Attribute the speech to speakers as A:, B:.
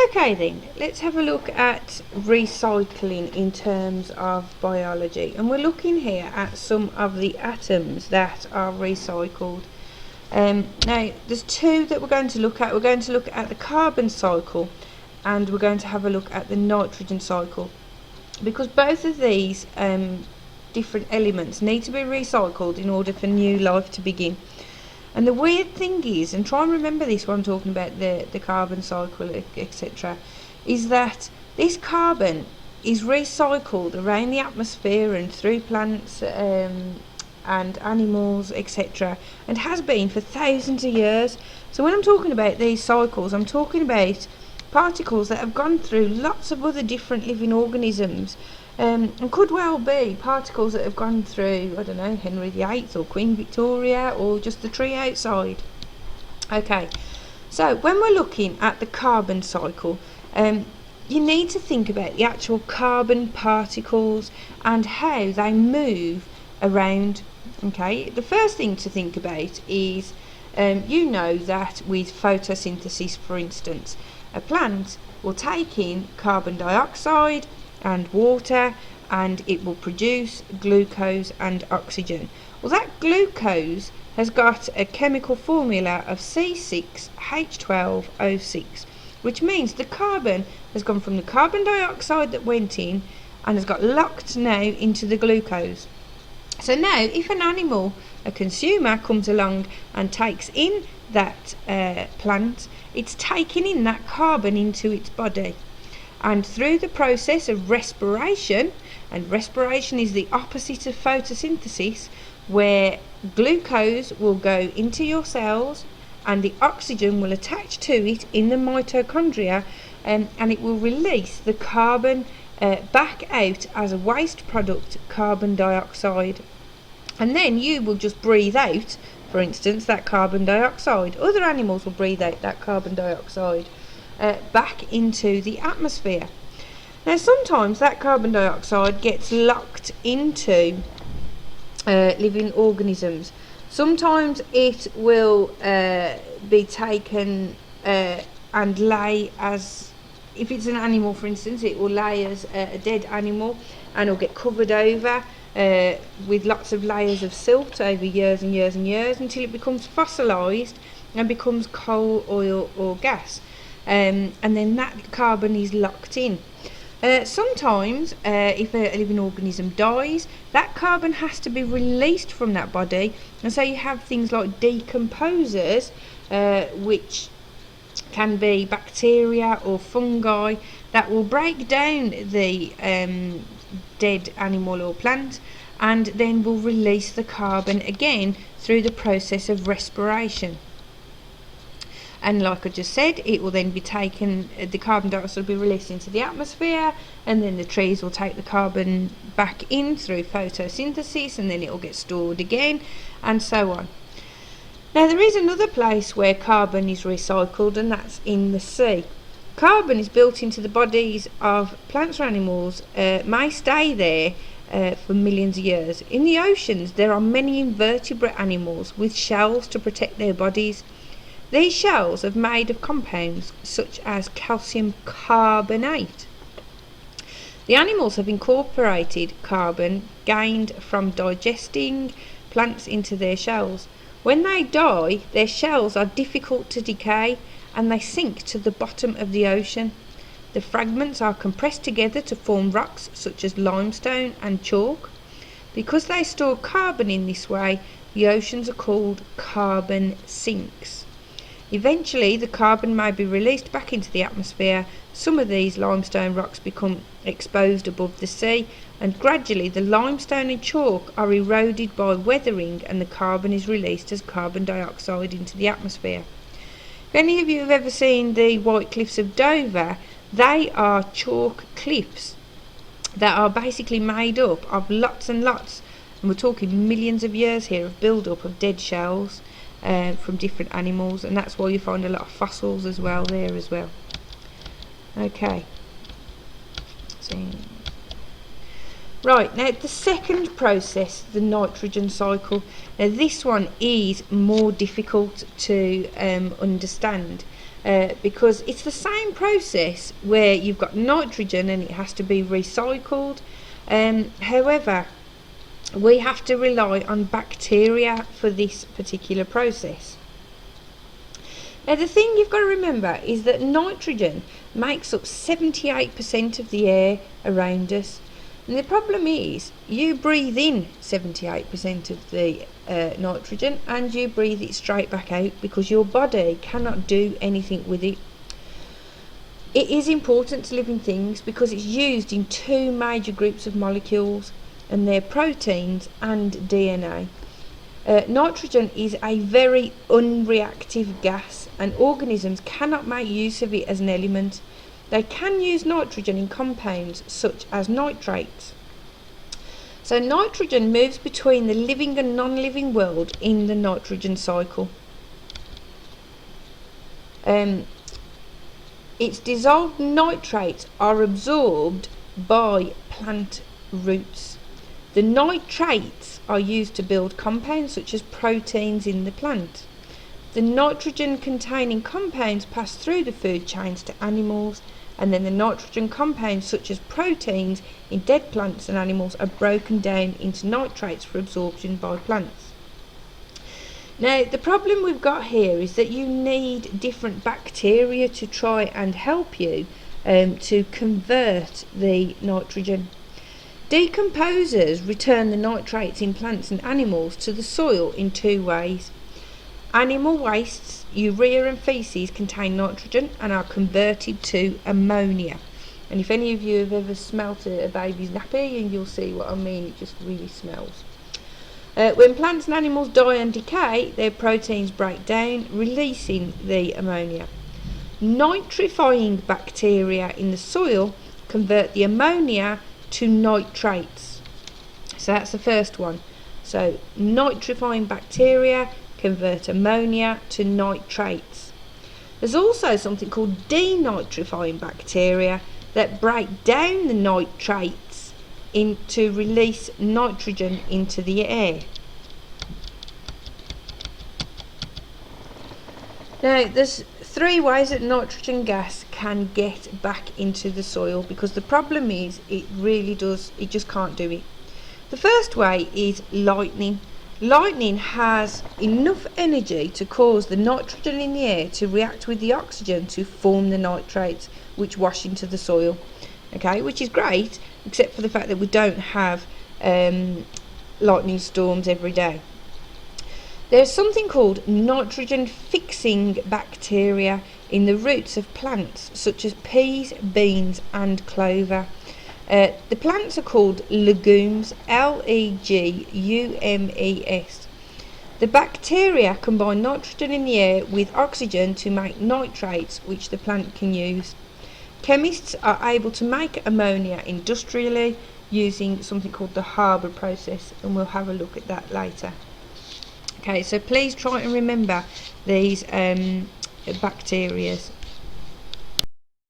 A: Okay then, let's have a look at recycling in terms of biology, and we're looking here at some of the atoms that are recycled. Now there's two that we're going to look at. We're going to look at the carbon cycle, and we're going to have a look at the nitrogen cycle, because both of these different elements need to be recycled in order for new life to begin. And the weird thing is, and try and remember this when I'm talking about the carbon cycle, etc., is that this carbon is recycled around the atmosphere and through plants and animals, etc., and has been for thousands of years. So when I'm talking about these cycles, I'm talking about particles that have gone through lots of other different living organisms, and could well be particles that have gone through, I don't know, Henry VIII or Queen Victoria, or just the tree outside. Okay, so when we're looking at the carbon cycle, you need to think about the actual carbon particles and how they move around. Okay, the first thing to think about is, you know that with photosynthesis, for instance, a plant will take in carbon dioxide and water, and it will produce glucose and oxygen. Well, that glucose has got a chemical formula of C6H12O6, which means the carbon has gone from the carbon dioxide that went in and has got locked now into the glucose. So now if an animal, a consumer, comes along and takes in that plant, it's taking in that carbon into its body. And through the process of respiration, and respiration is the opposite of photosynthesis, where glucose will go into your cells and the oxygen will attach to it in the mitochondria, and it will release the carbon back out as a waste product, carbon dioxide. And then you will just breathe out, for instance, that carbon dioxide. Other animals will breathe out that carbon dioxide back into the atmosphere. Now sometimes that carbon dioxide gets locked into living organisms. Sometimes it will be taken and lay as, if it's an animal for instance, it will lay as a dead animal, and it'll get covered over with lots of layers of silt over years and years and years, until it becomes fossilised and becomes coal, oil or gas. And then that carbon is locked in. Sometimes if a living organism dies, that carbon has to be released from that body, and so you have things like decomposers, which can be bacteria or fungi, that will break down the dead animal or plant, and then will release the carbon again through the process of respiration. And like I just said, it will then be taken, the carbon dioxide will be released into the atmosphere, and then the trees will take the carbon back in through photosynthesis, and then it will get stored again, and so on. Now there is another place where carbon is recycled, and that's in the sea. Carbon is built into the bodies of plants or animals, may stay there for millions of years. In the oceans there are many invertebrate animals with shells to protect their bodies. These shells are made of compounds such as calcium carbonate. The animals have incorporated carbon gained from digesting plants into their shells. When they die, their shells are difficult to decay and they sink to the bottom of the ocean. The fragments are compressed together to form rocks such as limestone and chalk. Because they store carbon in this way, the oceans are called carbon sinks. Eventually the carbon may be released back into the atmosphere. Some of these limestone rocks become exposed above the sea, and gradually the limestone and chalk are eroded by weathering, and the carbon is released as carbon dioxide into the atmosphere. If any of you have ever seen the White Cliffs of Dover, they are chalk cliffs that are basically made up of lots and lots, and we're talking millions of years here, of build-up of dead shells from different animals, and that's why you find a lot of fossils as well there as well. Okay, so right, now the second process, the nitrogen cycle. Now this one is more difficult to understand, because it's the same process where you've got nitrogen and it has to be recycled. However, we have to rely on bacteria for this particular process. Now the thing you've got to remember is that nitrogen makes up 78% of the air around us. And the problem is, you breathe in 78% of the nitrogen and you breathe it straight back out because your body cannot do anything with it. It is important to living things because it's used in two major groups of molecules, and they're proteins and DNA. Nitrogen is a very unreactive gas, and organisms cannot make use of it as an element. They can use nitrogen in compounds such as nitrates. So nitrogen moves between the living and non-living world in the nitrogen cycle. Its dissolved nitrates are absorbed by plant roots. The nitrates are used to build compounds such as proteins in the plant. The nitrogen containing compounds pass through the food chains to animals, and then the nitrogen compounds such as proteins in dead plants and animals are broken down into nitrates for absorption by plants. Now the problem we've got here is that you need different bacteria to try and help you to convert the nitrogen. Decomposers return the nitrates in plants and animals to the soil in two ways. Animal wastes, urea and faeces, contain nitrogen and are converted to ammonia. And if any of you have ever smelt a baby's nappy, and you'll see what I mean, it just really smells. When plants and animals die and decay, their proteins break down, releasing the ammonia. Nitrifying bacteria in the soil convert the ammonia to nitrates. So that's the first one. So nitrifying bacteria convert ammonia to nitrates. There's also something called denitrifying bacteria that break down the nitrates to release nitrogen into the air. Now there's three ways that nitrogen gas can get back into the soil, because the problem is it just can't do it. The first way is lightning. Lightning has enough energy to cause the nitrogen in the air to react with the oxygen to form the nitrates, which wash into the soil. Okay, which is great, except for the fact that we don't have lightning storms every day. There's something called nitrogen fixing bacteria in the roots of plants such as peas, beans and clover. The plants are called legumes, Legumes. The bacteria combine nitrogen in the air with oxygen to make nitrates, which the plant can use. Chemists are able to make ammonia industrially using something called the Haber process, and we'll have a look at that later. Okay, so please try and remember these bacteria.